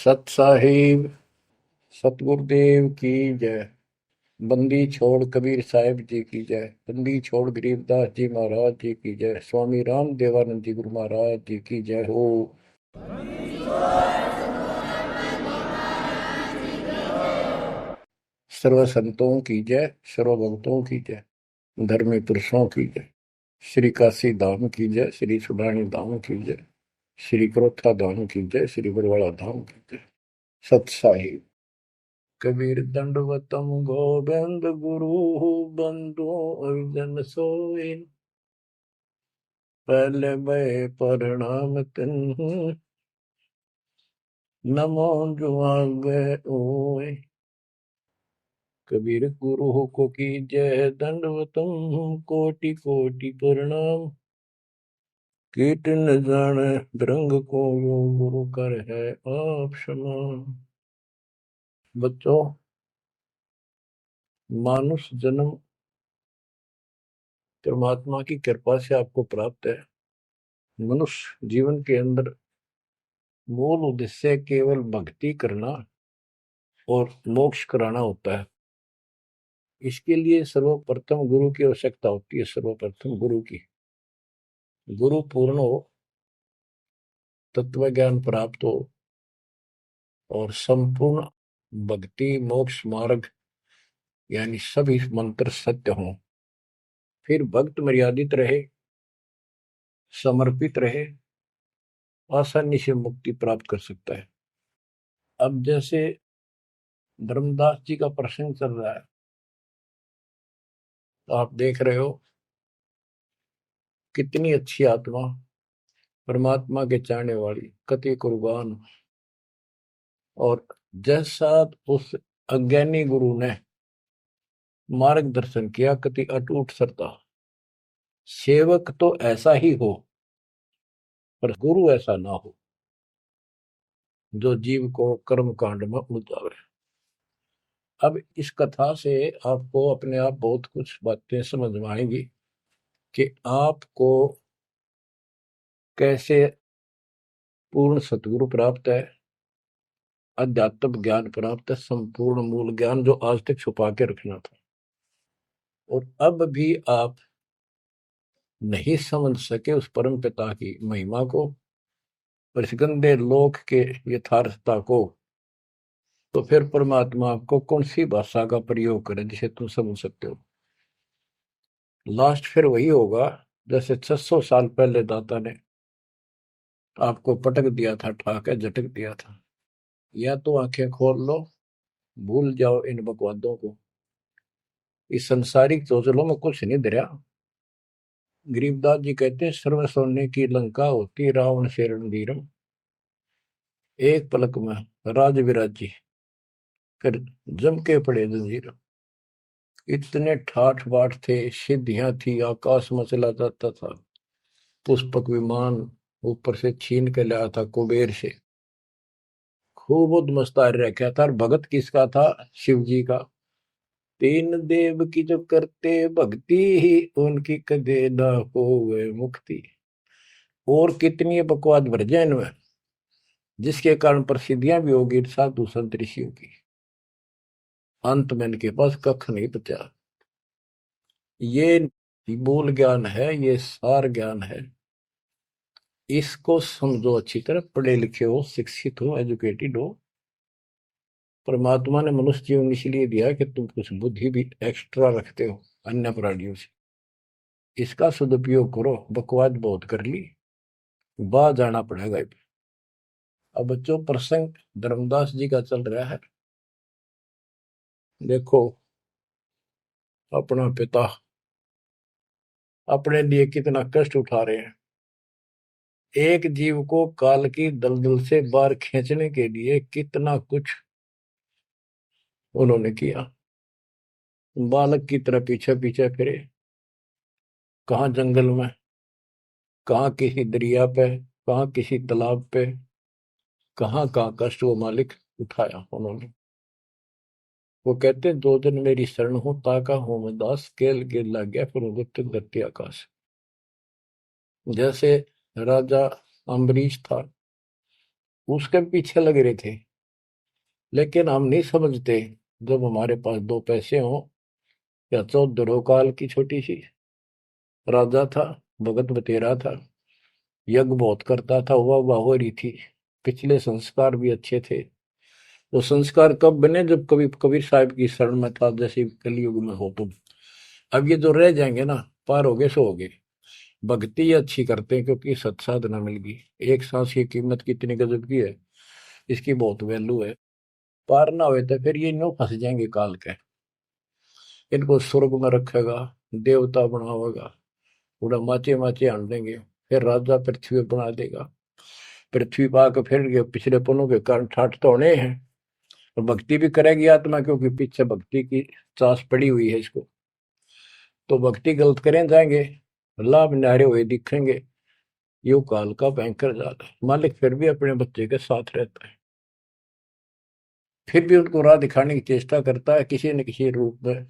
सत साहिब सतगुरुदेव की जय। बंदी छोड़ कबीर साहिब जी की जय। बंदी छोड़ गरीबदास जी महाराज जी की जय। स्वामी राम देवानंद जी गुरु महाराज जी की जय हो। सर्व संतों की जय, सर्व भक्तों की जय, धर्मी पुरुषों की जय। श्री काशी धाम की जय, श्री सुडानी धाम की जय, श्री क्रोथा धाम की जय, श्री बरवाड़ा धाम की जय। सत साहिब कबीर दंडवतम गोविंद गुरु बंधु अर्जन सोई। पहले मैं प्रणाम तिन नमो जुआगे ओए। कबीर गुरु को की जय, दंडवतम कोटि कोटि प्रणाम। कीट न जाने रंग को यो गुरु कर है आप समान। बच्चों, मानुष जन्म परमात्मा की कृपा से आपको प्राप्त है। मनुष्य जीवन के अंदर मूल उद्देश्य केवल भक्ति करना और मोक्ष कराना होता है। इसके लिए सर्वप्रथम गुरु की आवश्यकता होती है। सर्वप्रथम गुरु की, गुरु पूर्ण हो, तत्व ज्ञान प्राप्त हो और संपूर्ण भक्ति मोक्ष मार्ग यानी सभी मंत्र सत्य हों, फिर भक्त मर्यादित रहे, समर्पित रहे, आसानी से मुक्ति प्राप्त कर सकता है। अब जैसे धर्मदास जी का प्रसंग चल रहा है, तो आप देख रहे हो कितनी अच्छी आत्मा, परमात्मा के चाहने वाली, कति कुर्बान। और जैसा उस अज्ञानी गुरु ने मार्गदर्शन किया, कति अटूट श्रद्धा। सेवक तो ऐसा ही हो, पर गुरु ऐसा ना हो जो जीव को कर्म कांड में उलझावे। अब इस कथा से आपको अपने आप बहुत कुछ बातें समझ में आएंगी कि आपको कैसे पूर्ण सतगुरु प्राप्त है, अध्यात्म ज्ञान प्राप्त है, संपूर्ण मूल ज्ञान जो आज तक छुपा के रखना था। और अब भी आप नहीं समझ सके उस परम पिता की महिमा को और इस गंदे लोक के यथार्थता को, तो फिर परमात्मा आपको कौन सी भाषा का प्रयोग करे जिसे तुम समझ सकते हो। लास्ट फिर वही होगा जैसे 600 साल पहले दाता ने आपको पटक दिया था, ठाके झटक दिया था। या तो आंखें खोल लो, भूल जाओ इन बकवादों को। इस संसारिक चोचलों में कुछ नहीं धरा। गरीबदास जी कहते हैं, सर्व सोने की लंका होती रावण से रणधीरम। एक पलक में राज विराजी, फिर जम के पड़े जंजीर। इतने ठाठ बाट थे, सिद्धियां थी, आकाश में चला जाता था। पुष्पक विमान ऊपर से छीन के लाया था कुबेर से। खूब उद्मस्तार रखा था। और भगत किसका था? शिव जी का। तीन देव की जो करते भक्ति ही उनकी कदे न होवे मुक्ति। और कितनी बकवाद भर जाए इनमें, जिसके कारण प्रसिद्धियां भी होगी साधु संत ऋषियों की। अंत में इनके पास कख नहीं बचा। ये मूल ज्ञान है, ये सार ज्ञान है। इसको समझो अच्छी तरह, पढ़े लिखे हो, शिक्षित हो, एजुकेटेड हो। परमात्मा ने मनुष्य जीवन इसलिए दिया कि तुम कुछ बुद्धि भी एक्स्ट्रा रखते हो अन्य प्राणियों से। इसका सदुपयोग करो। बकवाद बहुत कर ली, बाहर जाना पड़ेगा। अब बच्चों, प्रसंग धर्मदास जी का चल रहा है। देखो, अपना पिता अपने लिए कितना कष्ट उठा रहे हैं। एक जीव को काल की दलदल से बाहर खींचने के लिए कितना कुछ उन्होंने किया। बालक की तरह पीछे पीछे फिरे, कहाँ जंगल में, कहाँ किसी दरिया पे, कहाँ किसी तालाब पे, कहाँ कहाँ कष्ट वो मालिक उठाया उन्होंने। वो कहते हैं, दो दिन मेरी शरण हो, ताका हूं मैं दास, केल गिर लग गया फिर गुप्त धरती आकाश। जैसे राजा अम्बरीश था, उसके पीछे लगे रहे थे, लेकिन हम नहीं समझते, जब हमारे पास दो पैसे हों, या 14 काल की छोटी सी राजा था, भगत बतेरा था, यज्ञ बहुत करता था, वाह हो रही थी, पिछले संस्कार भी अच्छे थे। वो संस्कार कब बने? जब कभी कबीर साहब की शरण में था, जैसे कलयुग में हो तुम। अब ये जो रह जाएंगे ना, पार हो गए सो हो गए। भक्ति ये अच्छी करते हैं क्योंकि सत्साधना मिल गई। एक सांस की कीमत कितनी गजब की है, इसकी बहुत वैल्यू है। पार ना हुए तो फिर ये नो फंस जाएंगे काल के। इनको स्वर्ग में रखेगा, देवता बनावेगा, पूरा माचे माचे आन देंगे, फिर राजा पृथ्वी बना देगा। पृथ्वी पा के फिर ये पिछले पुण्यों के कारण ठाठ तो होने हैं, और भक्ति भी करेगी आत्मा, क्योंकि पीछे भक्ति की चास पड़ी हुई है इसको। तो भक्ति गलत करें जाएंगे, लाभ न्यारे हुए दिखेंगे। यो काल का भयंकर जाल है। मालिक फिर भी अपने बच्चे के साथ रहता है, फिर भी उनको राह दिखाने की चेष्टा करता है, किसी न किसी रूप में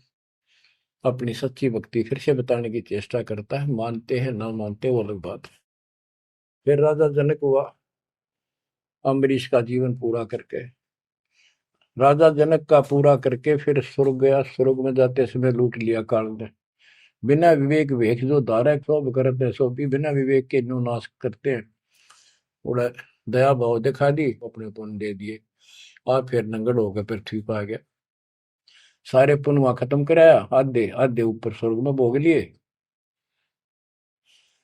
अपनी सच्ची भक्ति फिर से बताने की चेष्टा करता है। मानते हैं ना मानते वो अलग बात है। फिर राजा जनक हुआ अम्बरीश का जीवन पूरा करके, राजा जनक का पूरा करके फिर स्वर्ग गया। स्वर्ग में जाते समय लूट लिया काल ने। बिना विवेक वेख जो धारा सब करते सो भी बिना विवेक के न्यू नाश करते हैं। उड़ा दया भाव दिखा दी, अपने पुण्य दे दिए, और फिर नंगड़ होकर पृथ्वी पर आ गया। सारे पुण्य वहां खत्म कराया, आधे आधे ऊपर स्वर्ग में भोग लिए,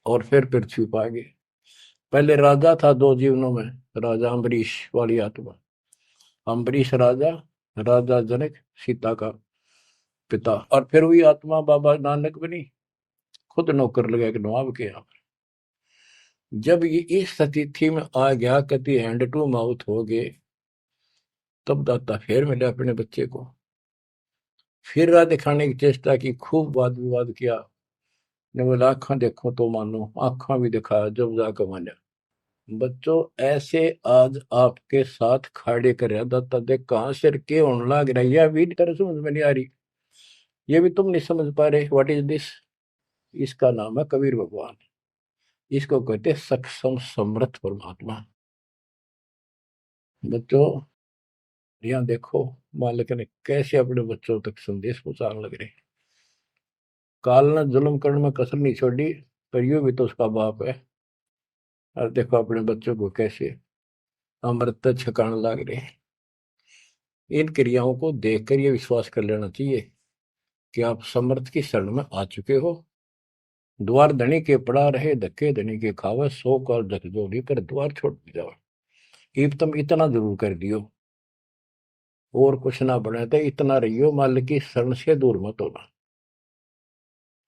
और फिर पृथ्वी पर आ गए। पहले राजा था दो जीवनों में, राजा अम्बरीश वाली आत्मा। अम्बरीश राजा, राजा जनक सीता का पिता। और फिर वही आत्मा बाबा नानक बनी, खुद नौकर लगा के नवाब के यहाँ। जब ये इस स्थिति में आ गया, कति हैंड टू माउथ हो गए, तब दाता फिर मिले अपने बच्चे को। फिर राह दिखाने की चेष्टा की, खूब वाद विवाद किया। ने बोला आंखा देखो तो मानो, आंखा भी दिखाया, जब जाकर माना। बच्चों ऐसे आज आपके साथ खड़े कर दाता देख कहां सिर के होने लग रहा है, यह भी तरह समझ में नहीं आ रही, ये भी तुम नहीं समझ पा रहे। What is this? इसका नाम है कबीर भगवान। इसको कहते हैं सक्षम समर्थ परमात्मा। बच्चों यहाँ देखो, मालिक ने कैसे अपने बच्चों तक संदेश पहुंचाने लग रहे। काल ने जुल्म करने में कसर नहीं छोड़ी, पर यूं भी तो उसका बाप है। और देखो अपने बच्चों को कैसे अमृत छकाने लग रहे। इन क्रियाओं को देखकर ये विश्वास कर लेना चाहिए कि आप समर्थ की शरण में आ चुके हो। द्वार धनी के पड़ा रहे, धक्के धनी के खावे, 100 काल जग जोड़ी पर द्वार छोड़ जाओ। इब तुम इतना जरूर कर दियो, और कुछ ना बने तो इतना रहियो, मालिक की शरण से दूर मत होना।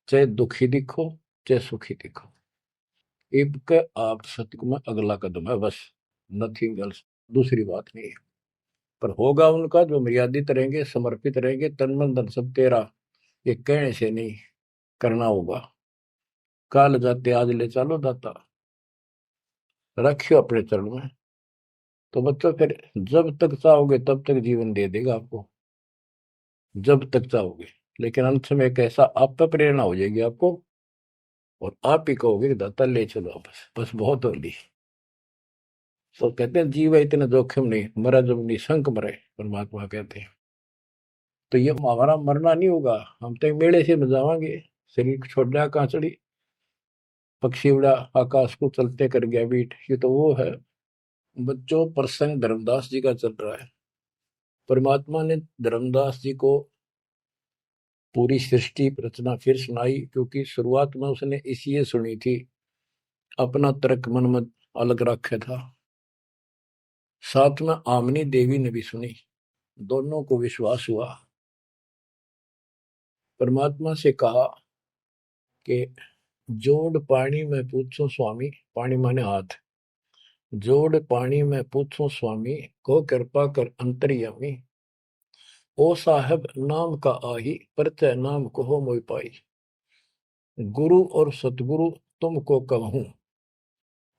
चाहे दुखी दिखो, चाहे सुखी दिखो, इब के आप सत्य में अगला कदम है बस, नथिंग एल्स। दूसरी बात नहीं है। पर होगा उनका जो मर्यादित रहेंगे, समर्पित रहेंगे, तन मन धन सब तेरा, ये कहने से नहीं, करना होगा। काल जाते आज ले चलो दाता, रखियो अपने चरण में। तो बच्चों फिर जब तक चाहोगे तब तक जीवन दे देगा आपको, जब तक चाहोगे। लेकिन अंत में एक ऐसा आप पर प्रेरणा हो जाएगी आपको, और आप ही कहोगे कि दाता ले चलो, बस बस बहुत हो ली। तो कहते हैं जीव है इतना जोखिम नहीं, मरा जब निशंक मरे, परमात्मा कहते हैं। तो ये हमारा मरना नहीं होगा, हम तो मेले से बजावांगे। शरीर छोड़ दिया कांचड़ी, पक्षी उड़ा आकाश को चलते कर गया बीट, ये तो वो है। बच्चों प्रसंग धर्मदास जी का चल रहा है। परमात्मा ने धर्मदास जी को पूरी सृष्टि रचना फिर सुनाई, क्योंकि शुरुआत में उसने इसलिए सुनी थी, अपना तर्क मन में अलग रखा था। साथ में आमनी देवी ने भी सुनी, दोनों को विश्वास हुआ। परमात्मा से कहा कि जोड़ पानी में पूछो स्वामी, पानी माने हाथ, जोड़ पानी में पूछो स्वामी, को कृपा कर अंतर्यामी। ओ साहब नाम का आही, परचय नाम कहो मोय पाई। गुरु और सतगुरु तुमको कहूं,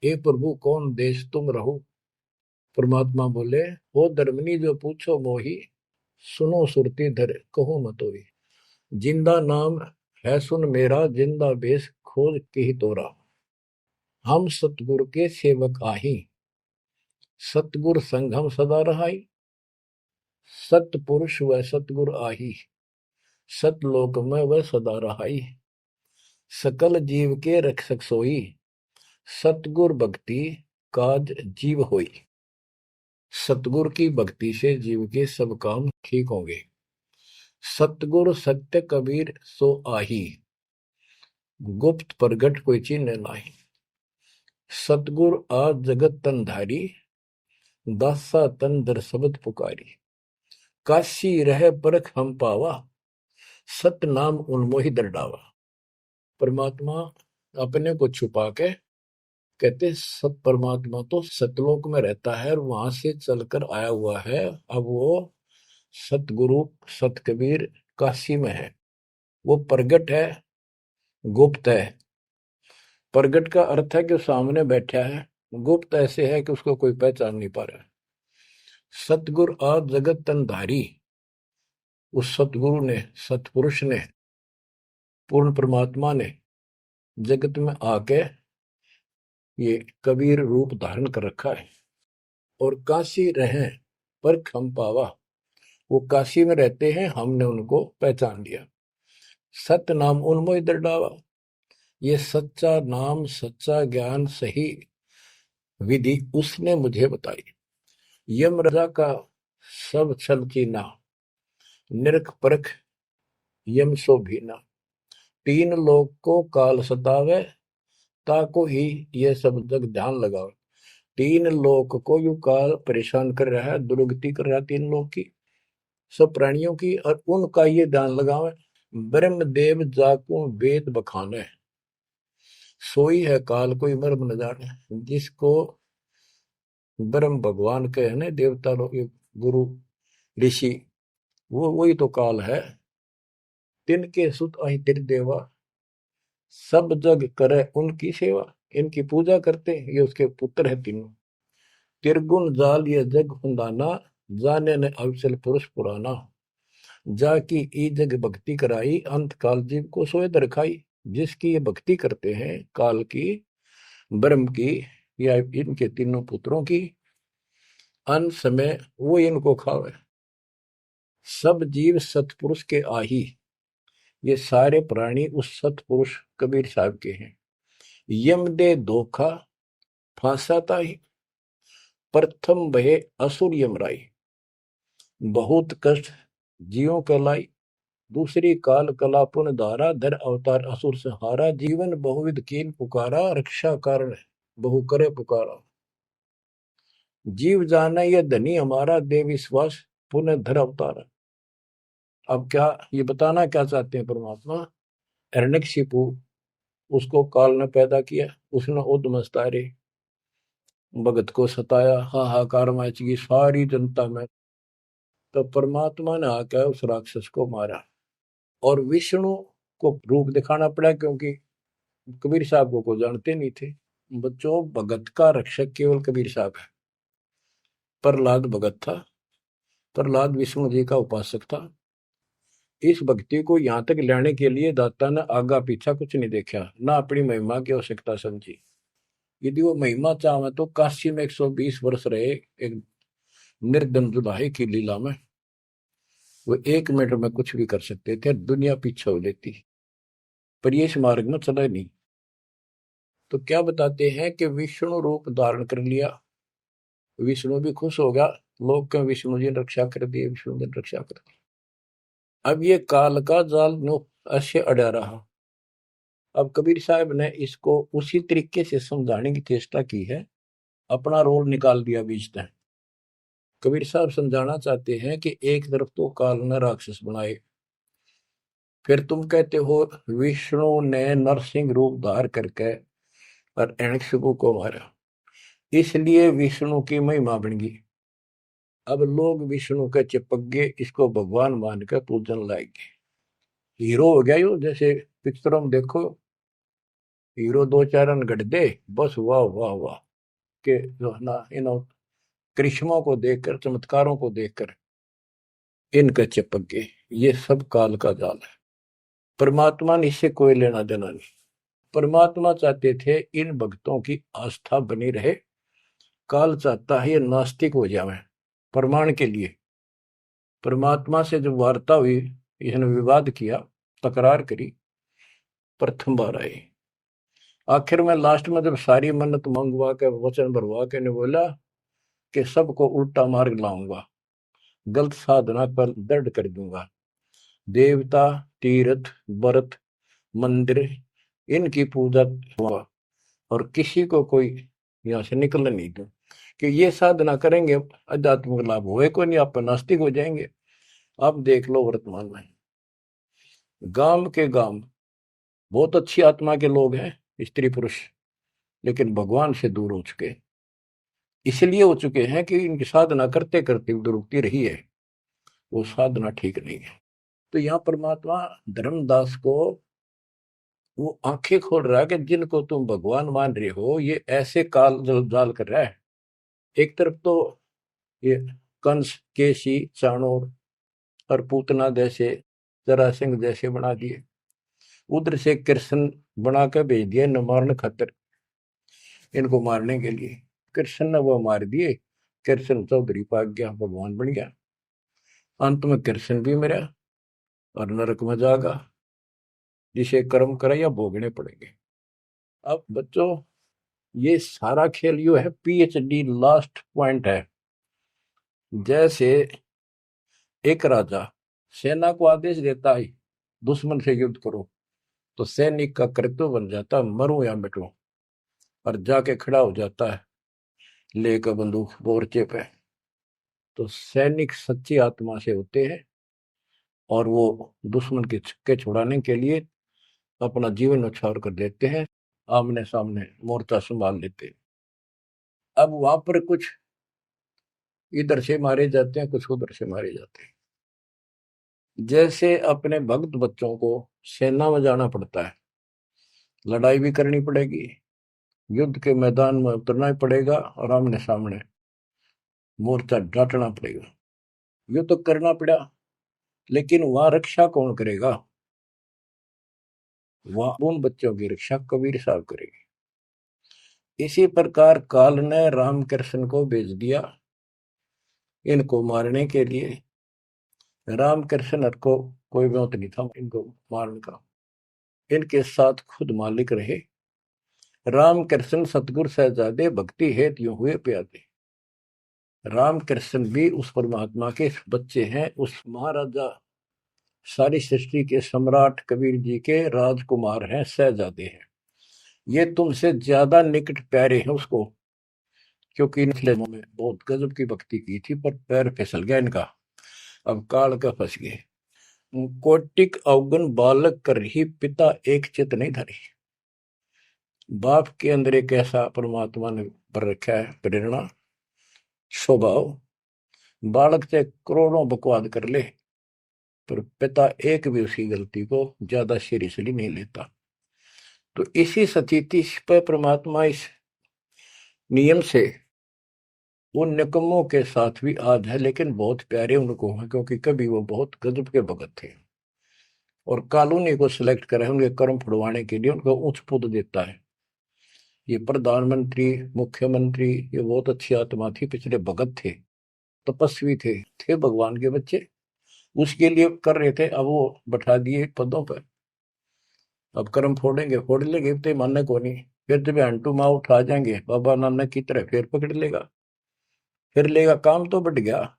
हे प्रभु कौन देश तुम रहो। परमात्मा बोले, हो धर्मनी जो पूछो मोही, सुनो सुरती धर कहो मतोई। जिंदा नाम है सुन मेरा, जिंदा बेस खोज के ही तोरा। हम सतगुरु के सेवक आही, सतगुर संग हम सदा रहाई। सतपुरुष व सतगुर आही, सतलोक में वह सदा रहाई। सकल जीव के रक्षक सोई, सतगुर भक्ति काज जीव होई। सतगुर की भक्ति से जीव के सब काम ठीक होंगे। सतगुर सत्य कबीर सो आही, गुप्त प्रगट कोई चिन्ह नाही। सतगुर आज जगत तन धारी, दासा तन दर शब्द पुकारी। काशी रह परख हम पावा, सत नाम उन्मोहि दर डावा। परमात्मा अपने को छुपा के कहते सत परमात्मा तो सतलोक में रहता है और वहां से चलकर आया हुआ है। अब वो सतगुरु सत कबीर काशी में है। वो प्रगट है, गुप्त है। प्रगट का अर्थ है कि सामने बैठा है, गुप्त ऐसे है कि उसको कोई पहचान नहीं पा रहा। सतगुरु आज जगत तन धारी, उस सतगुरु ने, सतपुरुष ने, पूर्ण परमात्मा ने जगत में आके ये कबीर रूप धारण कर रखा है। और काशी रहे पर हम पावा, वो काशी में रहते हैं, हमने उनको पहचान लिया। सत नाम उन्मोहि दर डावा, ये सच्चा नाम, सच्चा ज्ञान, सही विधि उसने मुझे बताई। यम राजा का सब छल चीना, निरख परख यम सो भीना। तीन लोग को काल सतावे, ताको ही ये सब जग ध्यान लगावे। तीन लोग को यू काल परेशान कर रहा है, दुर्गति कर रहा है तीन लोग की, सब प्राणियों की, और उनका ये ध्यान लगावे। ब्रह्मदेव जाकू वेद बखाने, सोई है काल कोई मर्म न जाने। जिसको ब्रह्म भगवान कहे न, देवता लोग, गुरु ऋषि, वो वही तो काल है। तिनके सुत अहि तिर देवा, सब जग करे उनकी सेवा। इनकी पूजा करते, ये उसके पुत्र है तीनों। तिरगुण जाल ये जग हुंदाना, जाने ने अवसल पुरुष पुराना। जाकी ई जग भक्ति कराई, अंत काल जीव को सोए दरखाई। जिसकी ये भक्ति करते हैं काल की, ब्रह्म की, या इनके तीनों पुत्रों की, अंत समय वो इनको खावे। सब जीव सतपुरुष के आही, ये सारे प्राणी उस सतपुरुष कबीर साहब के हैं। यम दे धोखा फांसाता ही, प्रथम बहे असुर यमराई। बहुत कष्ट जीवों का लाई, दूसरी काल कला पुन धारा। धर अवतार असुर संहारा, जीवन बहुविध कीन पुकारा। रक्षा कारण बहु करे पुकारा। जीव जाना यह धनी हमारा, दे विश्वास पुनः धर अवतारा। अब क्या ये बताना क्या चाहते हैं परमात्मा? हिरण्यकशिपु, उसको काल ने पैदा किया, उसने उद्मस्तारे भगत को सताया, हाहाकार मची सारी जनता में। तो परमात्मा ने आकर उस राक्षस को मारा और विष्णु को रूप दिखाना पड़ा, क्योंकि कबीर साहब को जानते नहीं थे। बच्चों, भगत का रक्षक केवल कबीर साहब है। प्रहलाद भगत था, प्रहलाद विष्णु जी का उपासक था। इस भक्ति को यहां तक लाने के लिए दाता ने आगा पीछा कुछ नहीं देखा, ना अपनी महिमा की आवश्यकता समझी। यदि वो महिमा चाहे तो काशी में 120 वर्ष रहे एक निर्धन जुलाहे की लीला में, वो 1 मिनट में कुछ भी कर सकते थे, दुनिया पीछे हो लेती, पर ये इस मार्ग में चला नहीं। तो क्या बताते हैं कि विष्णु रूप धारण कर लिया, विष्णु भी खुश होगा, लोग कहें विष्णु जी ने रक्षा कर दी, विष्णु जी ने रक्षा कर दी। अब ये काल का जाल नो ऐसे अड़ा रहा। अब कबीर साहब ने इसको उसी तरीके से समझाने की चेष्टा की है, अपना रोल निकाल दिया बीच में। कबीर साहब समझाना चाहते हैं कि एक तरफ तो काल ने राक्षस बनाए, फिर तुम कहते हो विष्णु ने नरसिंह रूप धार करके और हिरण्यकशिपु को मारा, इसलिए विष्णु की महिमा बन गई। अब लोग विष्णु के चिपक गए, इसको भगवान मानकर पूजन लाएंगे। हीरो हो गया यो, जैसे पिक्चरों में देखो हीरो 2-4 रन गढ़ दे, बस वाह वाह वाह के जो है ना, इन करिश्मों को देखकर, चमत्कारों को देखकर इनका चिपक गए। ये सब काल का जाल है, परमात्मा ने इससे कोई लेना देना नहीं। परमात्मा चाहते थे इन भक्तों की आस्था बनी रहे, काल चाहता है ये नास्तिक हो जाए प्रमाण के लिए। परमात्मा से जब वार्ता हुई, इसने विवाद किया, तकरार करी, प्रथम बार आई। आखिर में लास्ट में जब सारी मन्नत मंगवा के वचन भरवा के ने बोला कि सबको उल्टा मार्ग लाऊंगा, गलत साधना पर दृढ़ कर दूंगा, देवता, तीर्थ, व्रत, मंदिर, इनकी पूजा हुआ, और किसी को कोई यहाँ से निकलने नहीं दूं, कि ये साधना करेंगे आध्यात्मिक लाभ होए को नहीं, आप नास्तिक हो जाएंगे। आप देख लो वर्तमान में गांव के गांव बहुत अच्छी आत्मा के लोग हैं, स्त्री पुरुष, लेकिन भगवान से दूर हो चुके, इसलिए हो चुके हैं कि इनकी साधना करते करते दुरुक्ति रही है, वो साधना ठीक नहीं है। तो यहाँ परमात्मा धर्मदास को वो आंखें खोल रहा है कि जिनको तुम भगवान मान रहे हो ये ऐसे काल जाल कर रहा है। एक तरफ तो ये कंस, केसी, चाणोर और पूतना जैसे, जरासिंह जैसे बना दिए, उधर से कृष्ण बना के भेज दिया न मारने खातर, इनको मारने के लिए। कृष्ण ने वो मार दिए, कृष्ण चौधरी पाक गया, भगवान बन गया। अंत में कृष्ण भी मरा और नरक में जागा, जिसे कर्म करे या भोगने पड़ेंगे। अब बच्चों ये सारा खेल यो है, PhD लास्ट पॉइंट है। जैसे एक राजा सेना को आदेश देता है दुश्मन से युद्ध करो, तो सैनिक का कर्तव्य बन जाता है मरूं या मिटूं, और जाके खड़ा हो जाता है लेकर बंदूक मोर्चे पे। तो सैनिक सच्ची आत्मा से होते हैं और वो दुश्मन के छक्के छुड़ाने के लिए अपना जीवन न्यौछावर कर देते हैं, आमने सामने मोर्चा संभाल लेते हैं। अब वहां पर कुछ इधर से मारे जाते हैं, कुछ उधर से मारे जाते हैं। जैसे अपने भक्त बच्चों को सेना में जाना पड़ता है, लड़ाई भी करनी पड़ेगी, युद्ध के मैदान में उतरना ही पड़ेगा और आमने सामने मोर्चा डांटना पड़ेगा। युद्ध तो करना पड़ा, लेकिन वहां रक्षा कौन करेगा? वहां उन बच्चों की रक्षा कबीर साहब करेंगे। इसी प्रकार काल ने रामकृष्ण को भेज दिया इनको मारने के लिए। रामकृष्ण को कोई मौत नहीं था इनको मारने का, इनके साथ खुद मालिक रहे। रामकृष्ण सतगुरु सहजादे भक्ति हेतु यूं हुए प्यादे। रामकृष्ण भी उस परमात्मा के बच्चे हैं, उस महाराजा सारी सृष्टि के सम्राट कबीर जी के राजकुमार हैं, सहजादे हैं। ये तुमसे ज्यादा निकट प्यारे हैं उसको, क्योंकि इनके में बहुत गजब की भक्ति की थी, पर पैर फिसल गया इनका, अब काल का फंस गए। कोटिक अवगुण बालक कर ही पिता एक चित नहीं धरी। बाप के अंदर एक ऐसा परमात्मा ने पर रखा है प्रेरणा, स्वभाव, बालक से करोड़ों बकवाद कर ले पर पिता एक भी उसकी गलती को ज्यादा सीरियसली नहीं लेता। तो इसी स्थिति पर परमात्मा इस नियम से उन निकमों के साथ भी आज है, लेकिन बहुत प्यारे उनको हैं, क्योंकि कभी वो बहुत गजब के भगत थे और कॉलोनी को सिलेक्ट करे उनके कर्म फुड़वाने के लिए, उनको उच्च पद देता है। ये प्रधानमंत्री, मुख्यमंत्री, ये बहुत अच्छी आत्मा थी, पिछले भगत थे, तपस्वी थे भगवान के बच्चे, उसके लिए कर रहे थे। अब वो बैठा दिए पदों पर, अब कर्म फोड़ेंगे, फोड़ लेंगे, तो मानने को नहीं। फिर जब हंटू माँ उठा जाएंगे बाबा नानक की तरह, फिर पकड़ लेगा, फिर लेगा। काम तो बढ़ गया,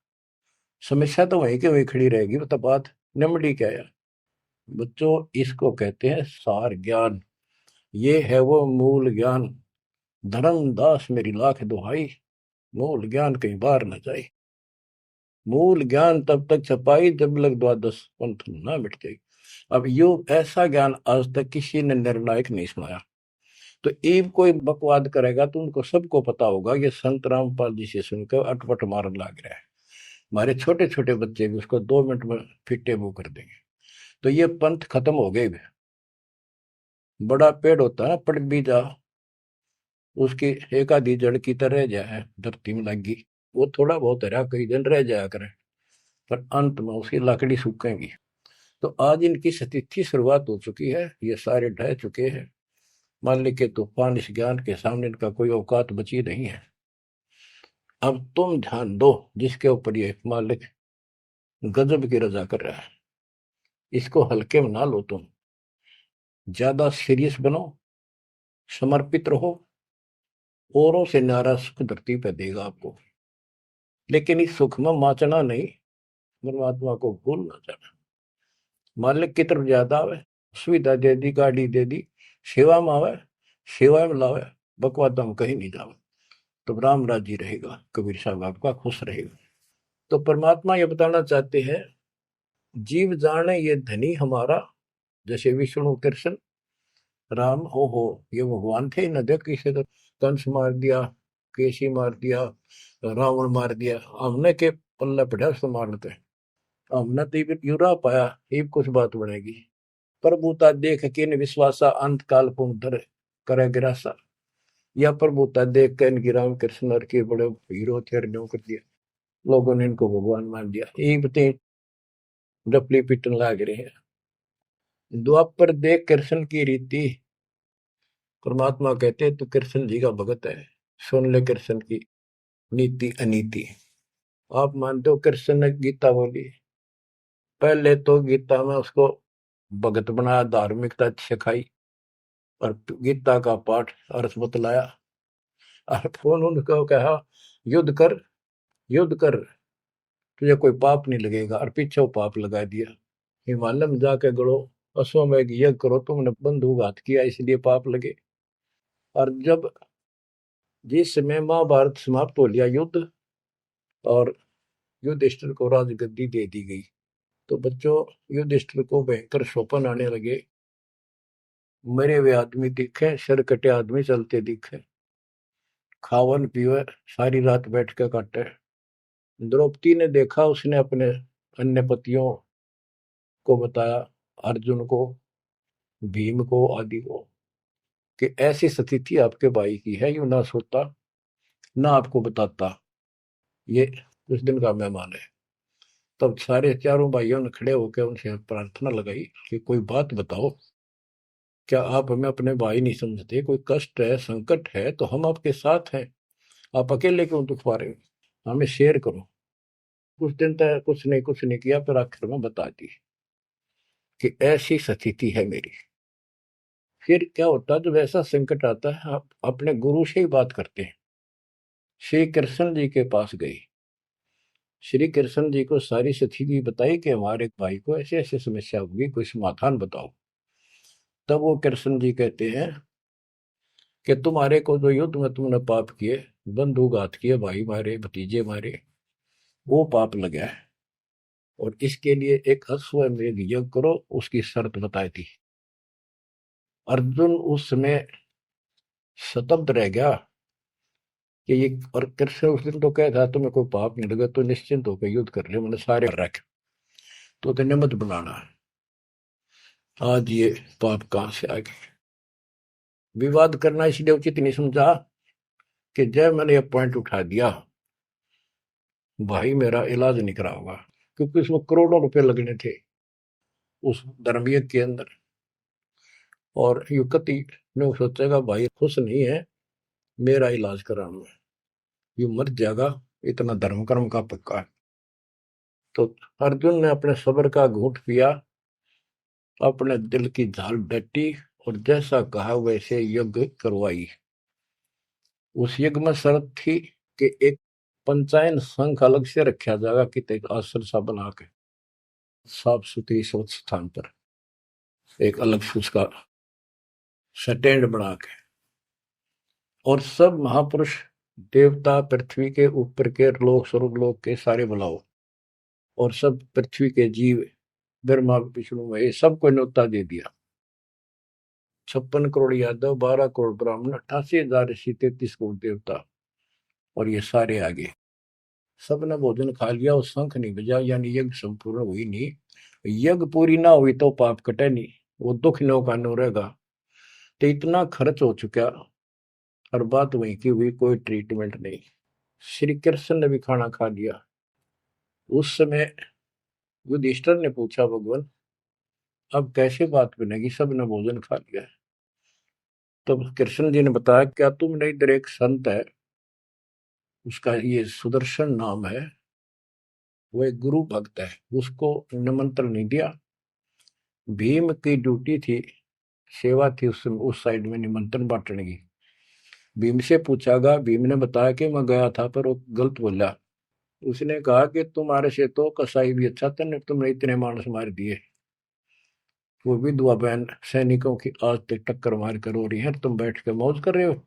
समस्या तो वहीं के वहीं खड़ी रहेगी। वो तो बात निमड़ी क्या है बच्चों, इसको कहते हैं सार ज्ञान। ये है वो मूल ज्ञान। धर्मदास मेरी लाख दुहाई, मूल ज्ञान कहीं बाहर न जाए। मूल ज्ञान तब तक छपाई जब लग द्वादश पंथ ना मिट जाए। अब यो ऐसा ज्ञान आज तक किसी ने निर्णायक नहीं सुनाया। तो एक कोई बकवाद करेगा तो उनको सबको पता होगा ये संत रामपाल जी से सुनकर अटपट मारन लग रहा है। हमारे छोटे छोटे बच्चे भी उसको 2 मिनट में फिट्टे मुंह कर देंगे। तो ये पंथ खत्म हो गए। बड़ा पेड़ होता है पड़ भी जा, उसकी एक आधी जड़ की तरह जाए धरती में लगी, वो थोड़ा बहुत हरा कई दिन रह जाया करे, पर अंत में उसकी लकड़ी सूखेगी। तो आज इनकी स्थिति शुरुआत हो चुकी है, ये सारे ढह चुके हैं। मालिक के तूफान इस ज्ञान के सामने इनका कोई औकात बची नहीं है। अब तुम ध्यान दो जिसके ऊपर ये मालिक गजब की रजा कर रहा है। इसको हल्के में ना लो, तुम ज्यादा सीरियस बनो, समर्पित रहो। औरों से न्यारा सुख धरती पे देगा आपको, लेकिन इस सुख में माचना नहीं, परमात्मा को भूल ना जाना। मालिक की तरफ ज्यादा आवे, सुविधा दे दी, गाड़ी दे दी, सेवा में आवे, सेवा में लावे, बकवादा में कहीं नहीं जावे, तो राम राजी रहेगा, कबीर साहब आपका खुश रहेगा। तो परमात्मा ये बताना चाहते हैं, जीव जाने ये धनी हमारा, जैसे विष्णु कृष्ण राम हो ये भगवान थे न, देख किसे तो कंस मार दिया, केसी मार दिया, रावण मार दिया, हमने के पल्ले पड़ा उसको मार लेते, हमने तो युरा पाया, ये कुछ बात बनेगी। प्रभुता देख किन विश्वासा, अंत काल पुंधर करे गिरासा। या प्रभुता देख के इनकी राम कृष्ण के बड़े हीरो थे, न्यों कर दिया, लोगों ने इनको भगवान मान दिया। ये बते डपली पिटन लाग रहे हैं। द्वापर देख कृष्ण की रीति, परमात्मा कहते तू कृष्ण जी का भगत है, सुन ले कृष्ण की नीति अनीति। आप मानते हो कृष्ण ने गीता बोली, पहले तो गीता में उसको भगत बनाया, धार्मिकता सिखाई, और गीता का पाठ अर्थ बतलाया, और फोन उनको कहा युद्ध कर, युद्ध कर, तुझे कोई पाप नहीं लगेगा, और पीछे वो पाप लगा दिया। हिमालय में जाके गड़ो, अश्वमेघ यज्ञ करो, तुमने बंधुघात किया इसलिए पाप लगे। और जब जिस समय महाभारत समाप्त हो लिया युद्ध, और युधिष्ठिर को राजगद्दी दे दी गई, तो बच्चों युधिष्ठिर को भयंकर स्वप्न आने लगे, मरे हुए आदमी दिखे, सिर कटे आदमी चलते दिखे, खावन पीवे सारी रात बैठ के काटे। द्रौपदी ने देखा, उसने अपने अन्य पतियों को बताया, अर्जुन को, भीम को, आदि को, कि ऐसी स्थिति आपके भाई की है, यू ना सोता ना आपको बताता, ये उस दिन का मेहमान है। तब सारे चारों भाइयों ने खड़े होकर उनसे प्रार्थना लगाई कि कोई बात बताओ, क्या आप हमें अपने भाई नहीं समझते? कोई कष्ट है, संकट है तो हम आपके साथ हैं, आप अकेले क्यों दुख पा रहे हो? हमें शेयर करो। कुछ दिन तक कुछ नहीं किया, फिर आखिर में बता दी कि ऐसी स्थिति है मेरी। फिर क्या होता है, जब ऐसा संकट आता है, आप अपने गुरु से ही बात करते हैं। श्री कृष्ण जी के पास गई, श्री कृष्ण जी को सारी स्थिति बताई कि हमारे भाई को ऐसे ऐसे समस्या होगी, कोई समाधान बताओ। तब वो कृष्ण जी कहते हैं कि तुम्हारे को जो युद्ध में तुमने पाप किए, बंधुघात किए, भाई मारे, भतीजे मारे, वो पाप लगा है, और इसके लिए एक अश्वमेध यज्ञ करो, उसकी शर्त बताई थी। अर्जुन उस समय स्तब्ध रह गया कि ये, और कृष्ण उस दिन तो कह था तुम्हें कोई पाप नहीं लगा तो निश्चिंत होकर युद्ध कर ले, मैंने सारे रख, तो तेने मत बनाना। आज ये पाप कहां से आ गए? विवाद करना इसलिए उचित नहीं समझा कि जब मैंने ये पॉइंट उठा दिया, भाई मेरा इलाज नहीं करा होगा, क्योंकि उसमें करोड़ों रुपए लगने थे उस धर्मयज्ञ के अंदर, और युवती ने सोचेगा भाई खुश नहीं है मेरा इलाज कराने में, यू मर जाएगा, इतना धर्म कर्म का पक्का है। तो अर्जुन ने अपने सब्र का घूंट पिया, अपने दिल की झाल डटी, और जैसा कहा वैसे यज्ञ करवाई। उस यज्ञ में शर्त थी कि एक पंचायन संघ अलग से रखा जाएगा, कि एक आश्रम सा बना के साफ सुथरी स्वच्छ स्थान पर एक अलग से उसका स्टैंड बना के, और सब महापुरुष देवता पृथ्वी के ऊपर के लोक स्वर्ग लोक के सारे बुलाओ, और सब पृथ्वी के जीव, ब्रह्मा विष्णु महेश, सबको न्योता दे दिया। 56 करोड़ यादव, 12 करोड़ ब्राह्मण, 88,000 ऋषि, 33 करोड़ देवता, और ये सारे आगे। सबने भोजन खा लिया, और शंख नहीं बजा, यानी यज्ञ संपूर्ण हुई नहीं। यज्ञ पूरी ना हुई तो पाप कटे नहीं, वो दुख नो का नो रहेगा। तो इतना खर्च हो चुका, और बात वहीं की हुई, कोई ट्रीटमेंट नहीं। श्री कृष्ण ने भी खाना खा लिया। उस समय युधिष्ठिर ने पूछा, भगवान अब कैसे बात बनेगी, सबने भोजन खा लिया है। तब कृष्ण जी ने बताया, क्या तुमने इधर एक संत है, उसका ये सुदर्शन नाम है, वो एक गुरु भक्त है, उसको निमंत्रण नहीं दिया। भीम की ड्यूटी थी, सेवा थी उस साइड में निमंत्रण बांटने की। भीम से पूछा गया, भीम ने बताया कि मैं गया था पर वो गलत बोला। उसने कहा कि तुम्हारे से तो कसाई भी अच्छा था, तुमने इतने मानस मार दिए। वो विधवा बहन सैनिकों की आज तक टक्कर मार कर हो रही है, तुम बैठ के मौज कर रहे हो।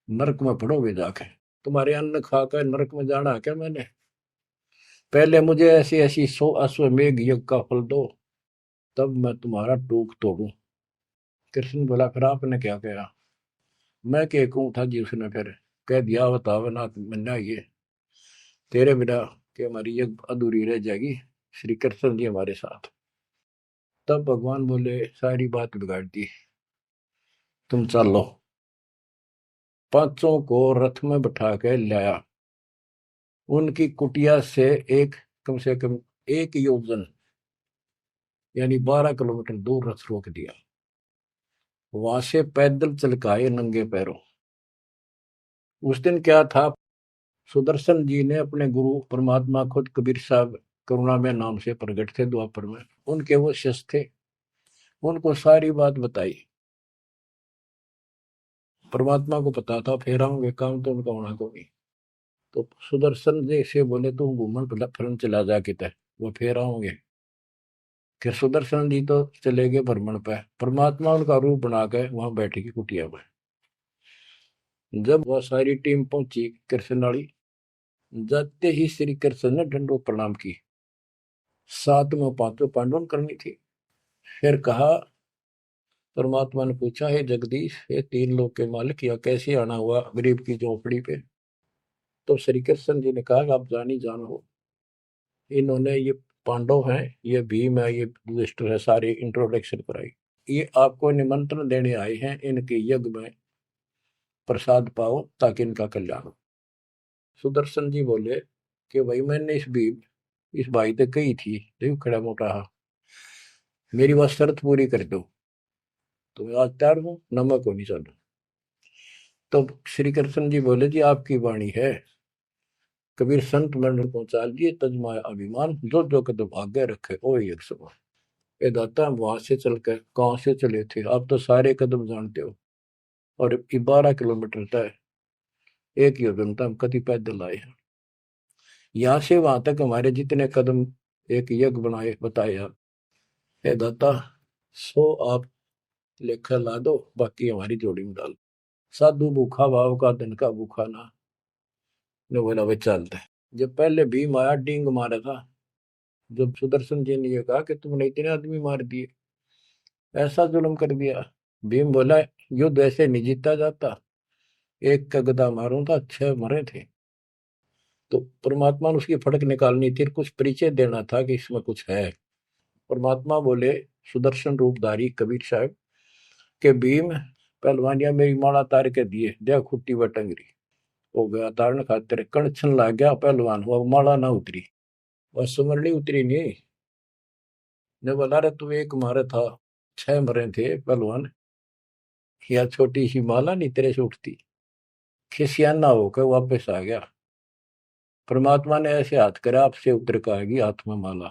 नरक में पड़ोगे जाके, तुम्हारे अन्न खाकर नरक में जाना है क्या मैंने? पहले मुझे ऐसी ऐसी 100 अश्वमेघ यज्ञ का फल दो, तब मैं तुम्हारा टूक तोड़ू। कृष्ण बोला, फिर आपने क्या कहा? मैं के कहूँ था जी, उसने फिर कह दिया, बताओ ना मन्ना, ये तेरे बिना कि हमारी यज्ञ अधूरी रह जाएगी, श्री कृष्ण जी हमारे साथ। तब भगवान बोले, सारी बात बिगाड़ दी, तुम चलो। पांचों को रथ में बैठा के लाया, उनकी कुटिया से एक, कम से कम 1 योजन यानी 12 किलोमीटर दूर रथ रोक दिया। वहां से पैदल चल के आए नंगे पैरों। उस दिन क्या था, सुदर्शन जी ने अपने गुरु परमात्मा खुद कबीर साहब करुणा में नाम से प्रकट थे द्वापर में, उनके वो शिष्य थे, उनको सारी बात बताई। परमात्मा को पता था फेर आऊंगे, काम तो उनका होना को नहीं। तो सुदर्शन जी से बोले, तुम घूमन फिरन चला जा किते, वो फेर आऊंगे। फिर सुदर्शन जी तो चले गए भ्रमण पे, परमात्मा उनका रूप बना के वहां बैठी की कुटिया में। जब वह सारी टीम पहुंची कृष्ण वाली, जाते ही श्री कृष्ण ने दंडो प्रणाम की। साथ में पांचों पांडवों करनी थी। फिर कहा, परमात्मा ने पूछा, हे जगदीश, ये 3 लोक के मालिक, या कैसे आना हुआ गरीब की झोपड़ी पे? तो श्री कृष्ण जी ने कहा, आप जानी जान हो, इन्होंने ये पांडव हैं, ये भीम है, ये युधिष्ठिर है, सारी इंट्रोडक्शन कराई। ये आपको निमंत्रण देने आए हैं, इनके यज्ञ में प्रसाद पाओ ताकि इनका कल्याण हो। सुदर्शन जी बोले कि भाई मैंने इस भाई तक कही थी, देखो खड़ा मोटा हा, मेरी बात शर्त पूरी कर दो, तो मैं आज तैयार हूँ, नमक को नहीं चालू। तो श्री कृष्ण जी बोले, जी आपकी वाणी है, कबीर संत मंडल पहुंचा दिए, तजमाया अभिमान, जो जो कदम आगे रखे ओ एक समान। ये दाता, हम वहां से चल कर कहाँ से चले थे, आप तो सारे कदम जानते हो, और 12 किलोमीटर तय, 1 योजन तक हम कति पैदल आए हैं। यहाँ से वहां तक हमारे जितने कदम एक यज्ञ बनाए बताए आप, हे दाता, 100 आप लेखा ला दो, बाकी हमारी जोड़ी में डाल। साधु भूखा भाव का, धन का भूखा ना। ने बोला, वे चलते। जब पहले भीम आया, डींग मारा था, जब सुदर्शन जी ने ये कहा कि तुमने इतने आदमी मार दिए, ऐसा जुल्म कर दिया। भीम बोला, युद्ध ऐसे नहीं जीता जाता, एक का गदा मारूं था 6 मरे थे। तो परमात्मा ने उसकी फड़क निकालनी थी, कुछ परिचय देना था कि इसमें कुछ है। परमात्मा बोले, सुदर्शन रूपधारी कबीर साहब के भीम, पहलवानिया मेरी माला तार के दिए, देख खुट्टी व टंगरी हो गया तारण खातिर, कणछन लाग गया पहलवान हुआ, माला ना उतरी, वह सुमरनी उतरी नहीं। ने बोला, रे तू एक मारे था, 6 मरे थे पहलवान, या छोटी सी माला नहीं तेरे से उठती। खिसियाना होकर वापस आ गया। परमात्मा ने ऐसे हाथ करा, आपसे उतर का आएगी हाथ में माला,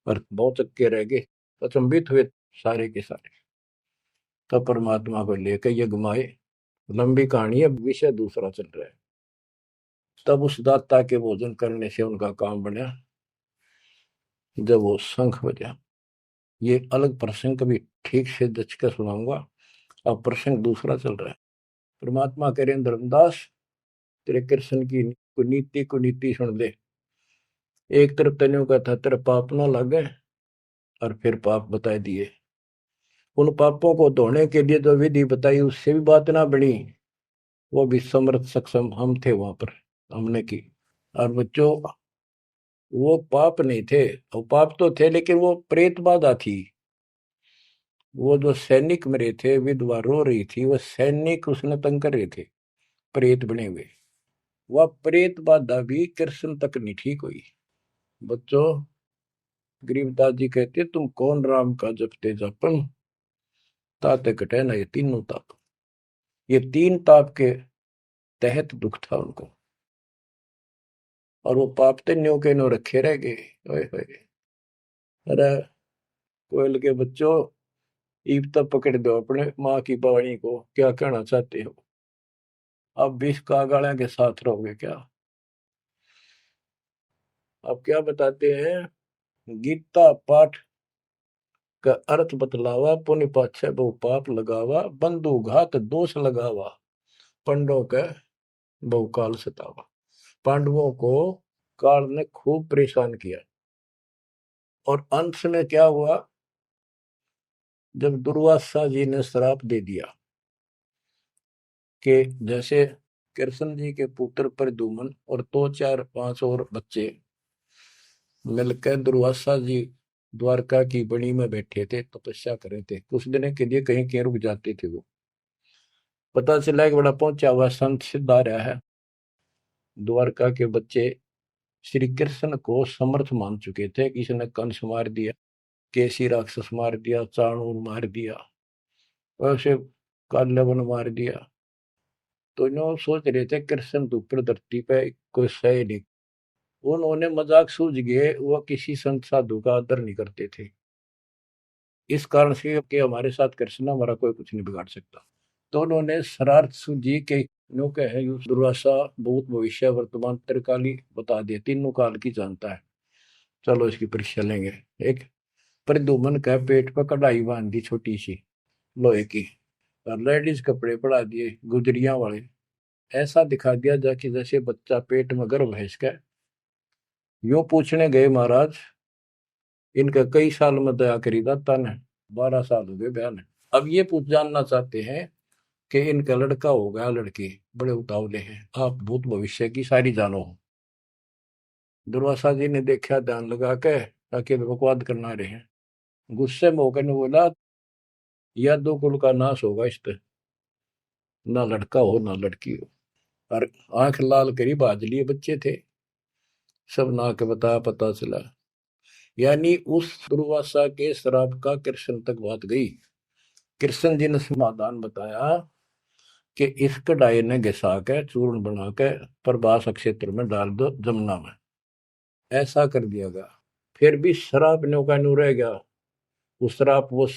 पर बहुत चक्के रह गए, अचंभित हुए सारे के सारे। तब परमात्मा को लेकर ये घुमाए, लंबी कहानी है, विषय दूसरा चल रहा है। तब उस दाता के भोजन करने से उनका काम बना, जब वो शंख बजा। ये अलग प्रसंग कभी ठीक से जच कर सुनाऊंगा, अब प्रसंग दूसरा चल रहा है। परमात्मा कह रहे, धर्मदास, तेरे कृष्ण की कुनीति सुन दे। एक तरफ तनियों का था, तेरे पाप ना लगे, और फिर पाप बताए दिए। उन पापों को धोने के लिए जो विधि बताई, उससे भी बात ना बनी, वो भी समर्थ सक्षम हम थे वहां पर, हमने की। और बच्चों, वो पाप नहीं थे, वो पाप तो थे लेकिन वो प्रेत बाधा थी। वो जो सैनिक मरे थे, विधवा रो रही थी, वो सैनिक उसने तंग कर रहे थे, प्रेत बने हुए। वह प्रेत बाधा भी कृष्ण तक नहीं ठीक हुई। बच्चों, गरीबदास जी कहते, तुम कौन राम का जपते जपन, ताते कटे ना ये तीनों ताप। ये 3 ताप के तहत दुख था उनको। और वो पाप तो न्यो के न्यो रखे रह गए। ओए होए। अरे कोयल के बच्चों, ईब तक पकड़ दो अपने माँ की वाणी को, क्या कहना चाहते हो? अब विष का गाड़ा के साथ रहोगे क्या? अब क्या बताते हैं? गीता पाठ का अर्थ बतलावा, पुण्य पाछे बहु पाप लगावा, बंधु घात दोष लगावा, पंडों के बहु काल सतावा। पांडवों को काल ने खूब परेशान किया, और अंत में क्या हुआ? जब दुर्वासा जी ने श्राप दे दिया कि जैसे कृष्ण जी के पुत्र प्रद्युम्न और दो चार पांच और बच्चे मिलकर दुर्वासा जी द्वारका की बनी में बैठे थे, तपस्या कर रहे थे, कुछ दिन के लिए कहीं कहीं रुक जाते थे। वो पता चला कि बड़ा पहुंचा हुआ संत सिद्ध आ रहा है। द्वारका के बच्चे श्री कृष्ण को समर्थ मान चुके थे। किसी ने कंस मार दिया, केसी राक्षस मार दिया, चाणूर मार दिया, वैसे काल्यवन मार दिया। तो इन्होंने सोच रहे थे कृष्ण तो ऊपर धरती पे कोई सही नहीं। उन्होंने मजाक सूझ गए, वह किसी संत साधु का आदर नहीं करते थे, इस कारण से कि हमारे साथ कृष्ण हमारा कोई कुछ नहीं बिगाड़ सकता। तो उन्होंने शरारत सूझी के नो कहे दुर्वासा भूत भविष्य वर्तमान त्रिकाली बता दिए, तीनों काल की जानता है, चलो इसकी परीक्षा लेंगे। एक प्रद्युम्न का पेट पर कढ़ाई बांध दी छोटी सी लोहे की, और लेडीज कपड़े पड़ा दिए गुजरिया वाले, ऐसा दिखा दिया जाके जैसे बच्चा पेट में गर्भ है इसका। यूं पूछने गए महाराज, इनका कई साल में दया करी दाता ने? 12 साल हो गए बयान। अब ये पूछ जानना चाहते हैं कि इनका लड़का हो गया लड़की, बड़े उतावले हैं, आप भूत भविष्य की सारी जानो हो। दुर्वासा जी ने देखा ध्यान लगा के, ताकि बकवाद करना रहे हैं। गुस्से में होकर ने बोला, या दो कुल का नाश होगा इस पे, ना लड़का हो ना लड़की हो। और आंख लाल करी बाज लिए बच्चे थे, सब ना के बता पता चला। यानी उस दुर्वासा के श्राप का कृष्ण तक बात गई। कृष्ण जी ने समाधान बताया कि इस कढ़ाई ने घिसा के चूर्ण बना के प्रभास क्षेत्र में डाल दो जमुना में। ऐसा कर दिया गया। फिर भी श्राप न्यो का न्यू रह गया। वो श्राप वो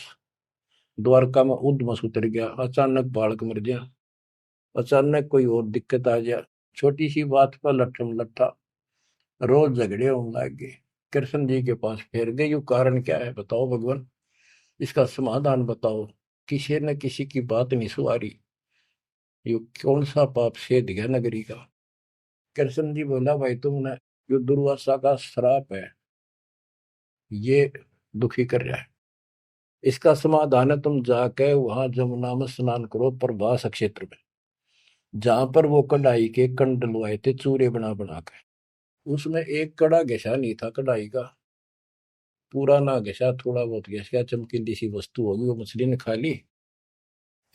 द्वारका में उद्मस उतर गया, अचानक बालक मर गया, अचानक कोई और दिक्कत आ गया, छोटी सी बात पर लट्ठम लट्ठा, रोज झगड़े होने लग गए। कृष्ण जी के पास फिर गए, यू कारण क्या है बताओ भगवान, इसका समाधान बताओ। किसी न किसी की बात नहीं सुहारी, यू कौन सा पाप सेध गया नगरी का? कृष्ण जी बोला, भाई तुमने, जो दुर्वासा का श्राप है ये दुखी कर रहा है, इसका समाधान है तुम जाके वहां जमुना में स्नान करो प्रभास क्षेत्र में, जहां पर वो कढ़ाई के कंड डलवाए थे चूरे बना बना के। उसमें एक कड़ा घिसा नहीं था कढ़ाई का, पूरा ना घिसा, थोड़ा बहुत घिस, चमकीली सी वस्तु होगी, वो मछली ने खा ली।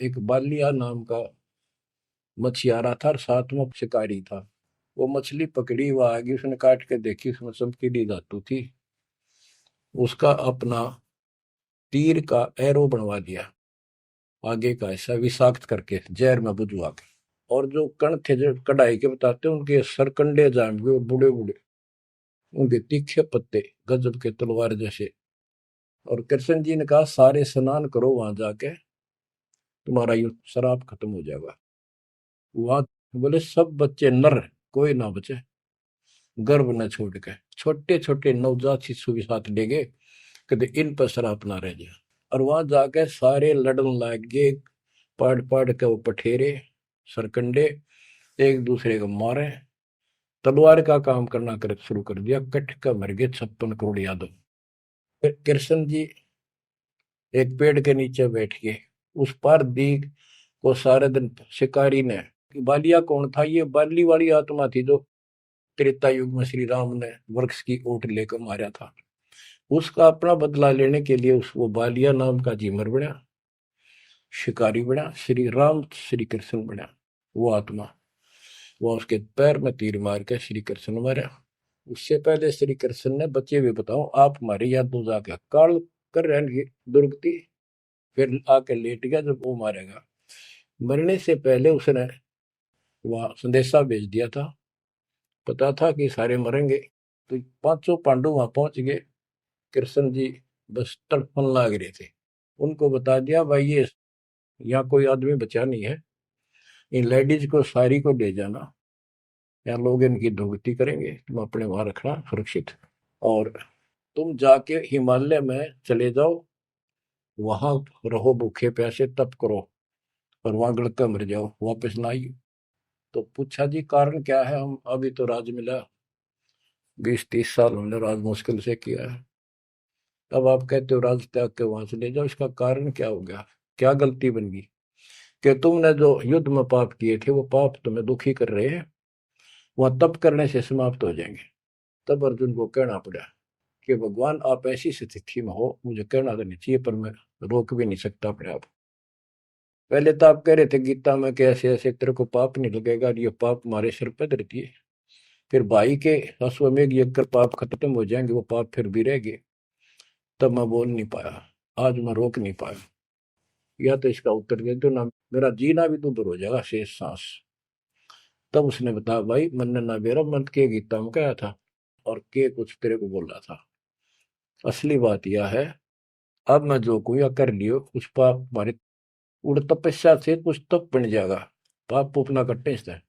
एक बालिया नाम का मछियारा था और साथ में शिकारी था। वो मछली पकड़ी, वो आगे उसने काट के देखी, उसमें चमकीली धातु थी। उसका अपना तीर का एरो बनवा दिया, आगे का ऐसा विषाक्त करके जहर में बुझवा के। और जो कण थे जो कढ़ाई के बताते उनके सरकंडे जाम गए, बूढ़े बूढ़े, उनके तीखे पत्ते गजब के तलवार जैसे। और कृष्ण जी ने कहा, सारे स्नान करो वहां जाके, तुम्हारा ये शराब खत्म हो जाएगा। वहां बोले सब बच्चे नर, कोई ना बचे, गर्भ न छोड़ के, छोटे छोटे नवजात शिशु भी साथ ले गए, कदे इन पर शराब ना रह जाए। और वहां जाके सारे लड़न लग गए, पाड़ पाड़ के वो पठेरे सरकंडे एक दूसरे को मारे, तलवार का काम करना कर शुरू कर दिया। कट का मर गए 56 करोड़ यादव। फिर कृष्ण जी एक पेड़ के नीचे बैठ गए, उस पार दीख को सारे दिन शिकारी ने, बालिया कौन था? ये बाली वाली आत्मा थी जो त्रेता युग में श्री राम ने वृक्ष की ओट लेकर मारा था। उसका अपना बदला लेने के लिए उस वो बालिया नाम का जीमर बना, शिकारी बना, श्री राम श्री कृष्ण बना। वो आत्मा, वो उसके पैर में तीर मार के श्री कृष्ण मारा। उससे पहले श्री कृष्ण ने, बच्चे भी बताओ आप हमारे या दो जाके काल कर रहेंगे दुर्गति, फिर आके लेट गया जब वो मारेगा। मरने से पहले उसने वह संदेशा भेज दिया था पता था कि सारे मरेंगे। तो पांचों पांडु वहां पहुंच गए। कृष्ण जी बस तड़पन लाग रहे थे। उनको बता दिया भाई ये यहाँ कोई आदमी बचा नहीं है, इन लेडीज को सारी को ले जाना, यहाँ लोग इनकी दुर्गति करेंगे, तुम अपने वहां रखना सुरक्षित। और तुम जाके हिमालय में चले जाओ, वहां रहो भूखे प्यासे तप करो और वहां गड़कर मर जाओ, वापस ना आइए। तो पूछा जी कारण क्या है? हम अभी तो राज मिला, 20-30 साल हमने राज मुश्किल से किया है, अब आप कहते हो राज त्याग के वहां चले जाओ, इसका कारण क्या हो गया? क्या गलती बन गई कि तुमने जो युद्ध में पाप किए थे वो पाप तुम्हें दुखी कर रहे हैं, वह तप करने से समाप्त हो जाएंगे। तब अर्जुन को कहना पड़ा कि भगवान आप ऐसी स्थिति में हो, मुझे कहना तो नहीं चाहिए पर मैं रोक भी नहीं सकता अपने आप। पहले तो आप कह रहे थे गीता में कि ऐसे ऐसे तेरे को पाप नहीं लगेगा, ये पाप हमारे सिर पर धरती है। फिर भाई के अश्वमेघ यज्ञ कर पाप खत्म हो जाएंगे, वो पाप फिर भी रह गए। तब मैं बोल नहीं पाया, आज मैं रोक नहीं पाया। या तो इसका उत्तर दे दो ना, मेरा जीना भी दूभर हो जाएगा शेष सांस। तब उसने बताया भाई मन ना मेरा मन के गीता में कहा था और के कुछ तेरे को बोल रहा था। असली बात यह है, अब मैं जो कोई कर लियो कुछ पाप हमारे उड़ तपस्या से कुछ तप बन जाएगा, पाप पुपना कट्टे से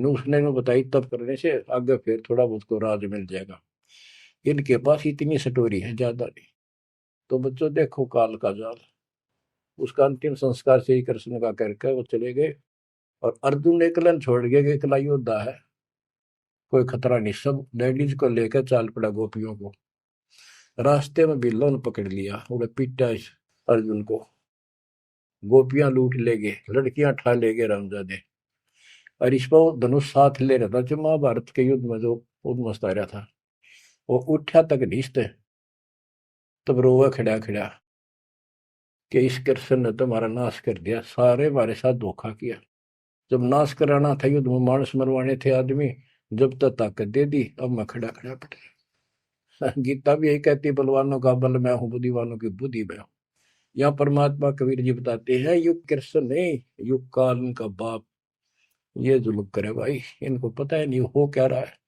उसने में बताई तप करने से आगे फिर थोड़ा बहुत को राज मिल जाएगा। इनके पास इतनी स्टोरी है ज्यादा नहीं। तो बच्चों देखो काल का जाल। उसका अंतिम संस्कार श्री कृष्ण का करके वो चले गए और अर्जुन ने एकलन छोड़ गया कि एकला योद्धा है, कोई खतरा नहीं। सब लेडीज को लेकर चाल पड़ा गोपियों को। रास्ते में बिल्लों ने पकड़ लिया, उन्हें पीटा इस अर्जुन को। गोपियां लूट ले गए, लड़कियां ठा ले गए रामजादे। और इस पर धनुष साथ ले रहा था जो महाभारत के युद्ध में जो उद्मस्त आ रहा था, वो उठा तक नीचते। तब रोवा खड़ा खड़ा कि इस कृष्ण ने तुम्हारा नाश कर दिया, सारे हमारे साथ धोखा किया। जब नाश कराना था युद्ध में, मानस मरवाने थे आदमी, जब तक ताकत दे दी, अब मैं खड़ा खड़ा पड़ा। गीता भी यही कहती है, बलवानों का बल मैं हूँ, बुद्धिवानों की बुद्धि मैं हूँ। यहाँ परमात्मा कबीर जी बताते हैं युग कृष्ण नहीं, युग काल उनका बाप ये जुल्म करे भाई, इनको पता है नहीं हो क्या रहा है।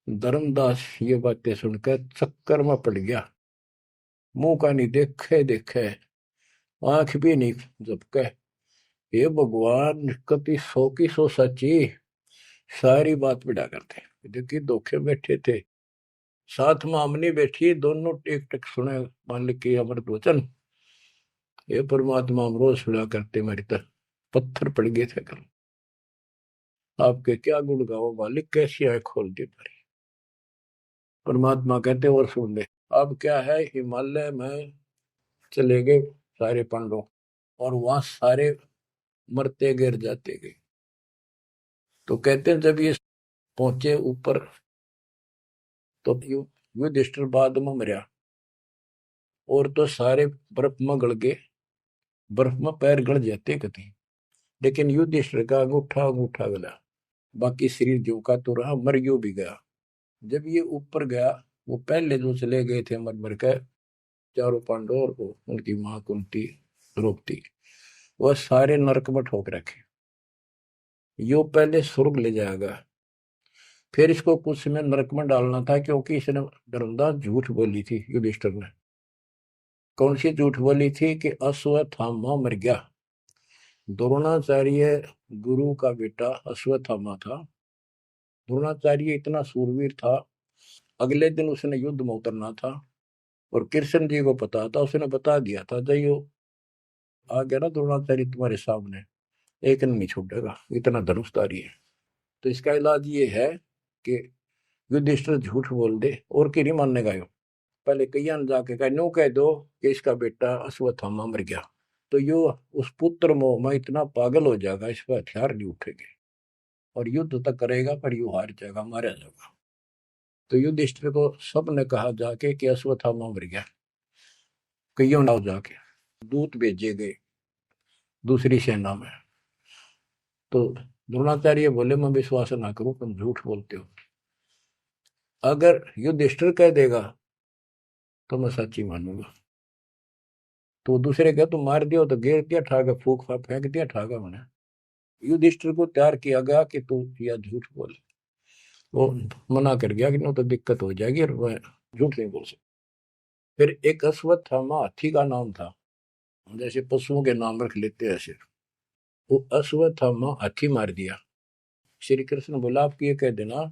धर्मदास ये बातें सुनकर चक्कर में पड़ गया, मुंह का नहीं देखे देखे, आंख भी नहीं झपके। ये भगवान कति सौ की सौ सच्ची, सारी बात बिड़ा करते। देखिए धोखे बैठे थे, साथ में हमने बैठी, दोनों टेक टेक सुने मालिक के अमृत वचन। ये परमात्मा हम रोज सुना करते, मेरी तरह पत्थर पड़ गए थे कल। आपके क्या गुण गाओ मालिक, कैसी आंख खोल दी मेरी। परमात्मा कहते और सुन ले। अब क्या है, हिमालय में चले गए सारे पांडव और वहां सारे मरते गिर जाते गए। तो कहते हैं जब ये पहुंचे ऊपर तो युधिष्ठिर बाद में मरा, और तो सारे बर्फ में गड़ गए, बर्फ में पैर गड़ जाते कति। लेकिन युधिष्ठिर का अंगूठा अंगूठा गला, बाकी शरीर जो का तो रहा, मर गयो भी गया। जब ये ऊपर गया, वो पहले जो चले गए थे मर मर कर, चारों पांडव और वो उनकी मां कुंती द्रौपदी, वह सारे नरक में ठोक रखे। यो पहले स्वर्ग ले जाएगा, फिर इसको कुछ समय नरक में डालना था, क्योंकि इसने धर्मदास झूठ बोली थी युधिष्ठिर ने। कौन सी झूठ बोली थी? कि अश्वत्थामा मर गया। द्रोणाचार्य गुरु का बेटा अश्वत्थामा था। द्रोणाचार्य इतना सूरवीर था, अगले दिन उसने युद्ध में उतरना था और कृष्ण जी को पता था, उसने बता दिया था जयो आ गया ना द्रोणाचार्य तुम्हारे सामने, एक नहीं छूटेगा, इतना धनुषधारी है। तो इसका इलाज ये है कि युधिष्ठिर झूठ बोल दे और कि नहीं मानने का। पहले कईयां ने जाके कहा नो कह दो कि इसका बेटा अश्वत्थामा मर गया, तो यो उस पुत्र मोह में इतना पागल हो जाएगा, इस पर हथियार नहीं उठेंगे और युद्ध तक करेगा, पर यू हार जाएगा, मारा जाएगा। तो युधिष्ठिर को सब ने कहा जाके कि अश्वत्थामा मर गया। कईयों ने जाके दूत भेजे गए दूसरी सेना में। तो द्रोणाचार्य बोले मैं विश्वास ना करूं, तुम झूठ बोलते हो। अगर युधिष्ठिर कह देगा तो मैं सच्ची मानूंगा। तो दूसरे कह तुम मार दियो, तो गिर दिया ठागा, फूक फेंक दिया ठागा। मैंने युधिष्ठिर को तैयार किया गया कि तू यह झूठ बोल। वो मना कर गया कि ना तो दिक्कत हो जाएगी और मैं झूठ नहीं बोल सकता। फिर एक अश्वत्थामा हाथी का नाम था, जैसे पशुओं के नाम रख लेते हैं ऐसे। वो अश्वत्थामा हाथी मार दिया। श्री कृष्ण बोला आप ये कह देना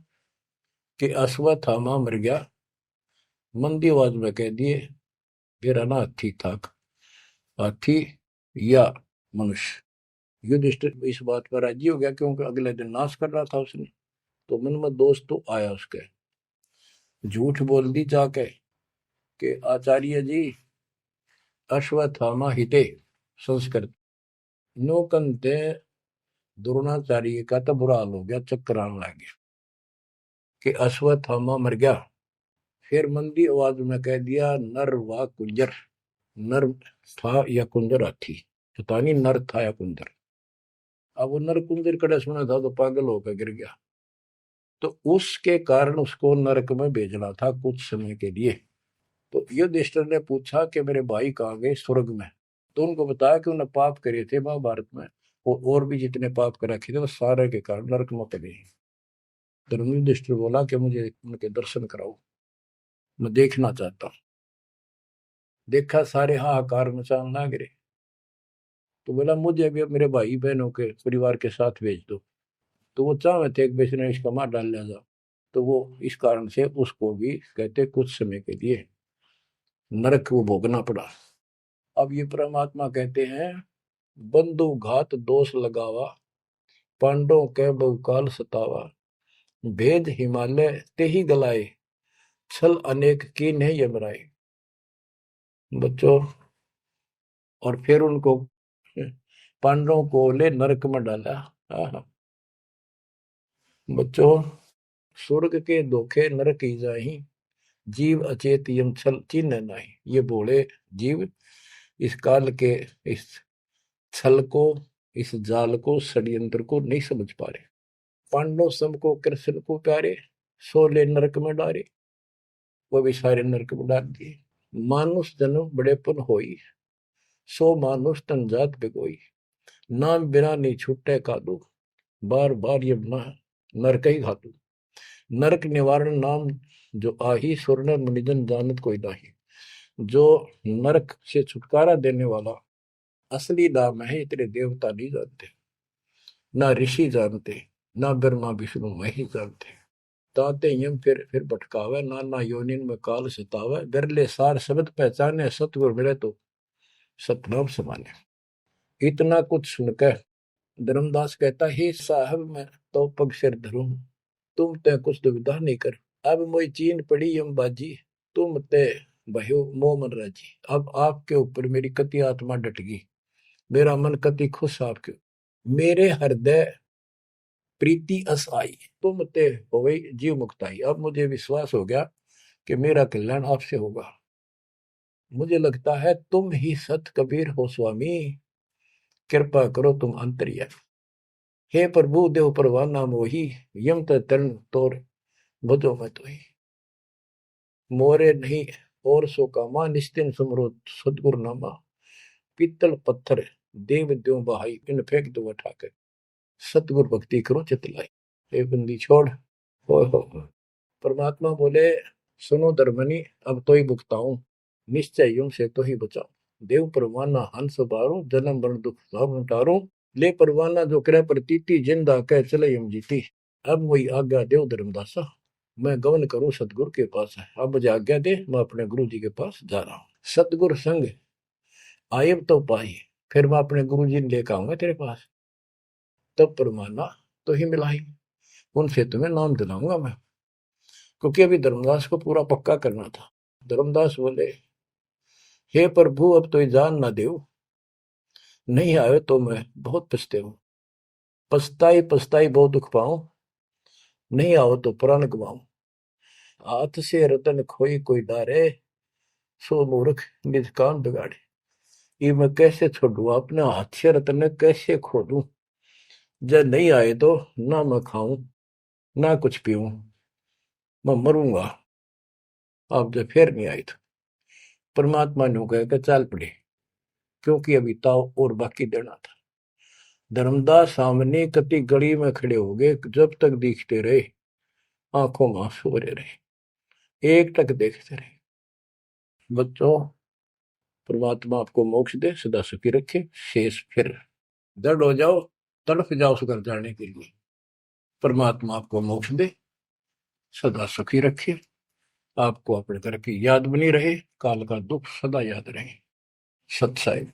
कि अश्वत्थामा मर गया, मंदी आवाज में कह दिए मेरा ना हाथी था, हाथी या मनुष्य। युधिष्ठिर इस बात पर राजी हो गया क्योंकि अगले दिन नाश कर रहा था उसने। तो मन में दोस्त तो आया उसके, झूठ बोल दी जाके कि आचार्य जी अश्वत्थामा हिते संस्कृत नौकंते द्रोणाचार्य का तो बुरा हाल हो गया, चक्कर आने लग गया कि अश्वत्थामा मर गया। फिर मंदी आवाज में कह दिया नर व कुंजर, नर था या कुंजर हाथी, पता नहीं नर था या कुंजर। अब वो नर कुंजर कड़े सुना था तो पागल होकर गिर गया। तो उसके कारण उसको नरक में भेजना था कुछ समय के लिए। तो युधिष्ठिर ने पूछा कि मेरे भाई कहाँ गए, स्वर्ग में। तो उनको बताया कि उन्होंने पाप करे थे महाभारत में, और भी जितने पाप कर रखे थे वो सारे के कारण नरक में पड़े। धर्म युधिष्ठिर बोला कि मुझे उनके दर्शन कराओ, मैं देखना चाहता हूँ। देखा सारे हाहाकार मचाने लग गए। तो बोला मुझे भी मेरे भाई बहनों के परिवार के साथ भेज दो। तो वो चाहे थे कि बेचने इसका मार डाल लिया जाओ। तो वो इस कारण से उसको भी कहते कुछ समय के लिए नरक को भोगना पड़ा। अब ये परमात्मा कहते हैं बंधु घात दोष लगावा, पांडवों के बहुकाल सतावा, भेद हिमालय ते ही गलाए, छल अनेक की नहीं यमराए। बच्चों, और फिर उनको पांडवों को ले नरक में डाला। बच्चों, स्वर्ग के धोखे नरक ही जाही, जीव अचेत यम छल चिन्ह नहीं। ये बोले जीव इस काल के इस छल को, इस जाल को, षड्यंत्र को नहीं समझ पा रहे। पांडव सम को कृष्ण को प्यारे, सोले नरक में डारे, वो भी सारे नरक में डाल दिए। मानुष जन्म बड़ेपन होई, सो मानुष तन जात बिगोई, नाम बिना नहीं छूटे कादू, बार बार ये नरक ही घातू। नरक निवारण नाम जो आही, स्वर्ण मुनिजन जानत कोई नाही। जो नरक से छुटकारा देने वाला असली नाम है, इतने देवता नहीं जानते, ना ऋषि जानते, ना ब्रह्मा विष्णु मही जानते। ताते यम फिर भटकावे, नाना योनिन में काल सतावे, बिरले सार शब्द पहचाने, सतगुर मिले तो सतनाम समाने। इतना कुछ सुनकर धर्मदास कहता हे साहब मैं तो पग सिर धरूं, तुम ते कुछ दुविधा नहीं कर। अब मोई चीन पड़ी यम बाजी, तुम ते भयो मोह मन राजी। अब आपके ऊपर मेरी कति आत्मा डट गई, मेरा मन कति खुश आपके। मेरे हृदय प्रीति अस आई, तुम ते हो गई जीव मुक्ताई। अब मुझे विश्वास हो गया कि मेरा कल्याण आपसे होगा। मुझे लगता है तुम ही सत कबीर हो स्वामी, कृपा करो तुम अंतर्यामी। हे प्रभु देव परवाना मोही, यम तरण तोर भजो मैं तो ही। मोरे नहीं और सो कामा, निस्तिन सुमरो सदगुरु नामा। पीतल पत्थर देव द्यो बहाई, इन फेंक दो उठाकर, सतगुरु भक्ति करो चितलाई। ये बंदी छोड़। हो। परमात्मा बोले सुनो धर्मनी, अब तो ही भुगताऊं, निश्चय यूं से तो ही बचाऊं। देव परवाना हंस बारू, जन्म मरण दुख सब टारू। ले परवाना जो करे प्रतीति, जिंदा कह चले यम जीती। अब वही आज्ञा देव धर्मदासा, मैं गमन करूं सतगुरु के पास है। अब मुझे आज्ञा दे, मैं अपने गुरु जी के पास जा रहा हूं। सतगुरु संग आयब तो पाई, फिर मैं अपने गुरु जी ने लेकर आऊंगा तेरे पास। तब परमाना तो ही मिलाई, उनसे तुम्हें नाम दिलाऊंगा मैं। क्योंकि अभी धर्मदास को पूरा पक्का करना था। धर्मदास बोले हे प्रभु अब तो जान ना दे, नहीं आए तो मैं बहुत पछते हूं। पछताई पछताई बहुत दुख पाऊं, नहीं आओ तो प्राण गवाऊं। हाथ से रतन खोई कोई डारे, सो मूर्ख निज कान बिगाड़े। ये मैं कैसे छोड़ू, अपने हाथ से रतन कैसे खो दूं। जब नहीं आए तो ना मैं खाऊं ना कुछ पीऊं, मैं मरूंगा। आप जब फिर नहीं आए तो परमात्मा ने कहा चाल पड़े, क्योंकि अभी ताव और बाकी देना था। धर्मदास सामने कति गली में खड़े हो गए, जब तक दिखते रहे आंखों में आंसू भरे रहे, एक टक देखते रहे। बच्चों, परमात्मा आपको मोक्ष दे, सदा सुखी रखे, शेष फिर दृढ़ हो जाओ, तड़फ जाओ उस घर जाने के लिए। परमात्मा आपको मोक्ष दे, सदा सुखी रखे, आपको अपने घर की याद बनी रहे, काल का दुख सदा याद रहे। सत्साई।